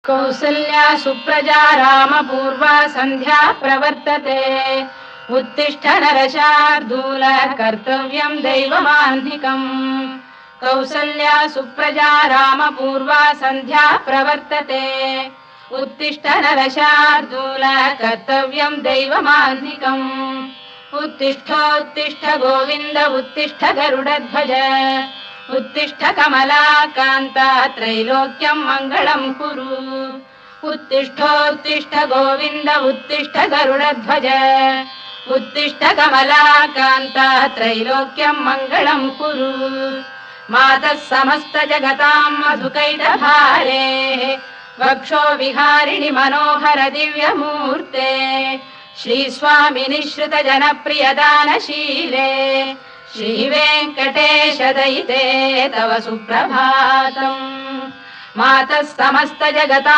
कौसल्या सुप्रजा रामपूर्वा सन्ध्या प्रवर्तते उत्तिष्ठ नरशार्दूल कर्तव्यं दैवमाह्निकम् कौसल्या सुप्रजा रामपूर्वा सन्ध्या प्रवर्तते उत्तिष्ठ नरशार्दूल कर्तव्यं दैवमाह्निकम् उत्तिष्ठोत्तिष्ठ गोविन्द उत्तिष्ठ गरुडध्वज उत्तिष्ठ कमलाकान्त त्रैलोक्यं मङ्गलं कुरु उत्तिष्ठोत्तिष्ठ गोविन्द उत्तिष्ठ गरुडध्वज उत्तिष्ठ कमलाकान्त त्रैलोक्यं मङ्गलं कुरु मातः समस्त जगतां मधुकैटभारे वक्षो विहारिणि मनोहर दिव्यमूर्ते श्रीस्वामिनि श्रुत जनप्रियदानशीले श्रीवेङ्कटेश दयिते तव सुप्रभातम् मातः समस्त जगतां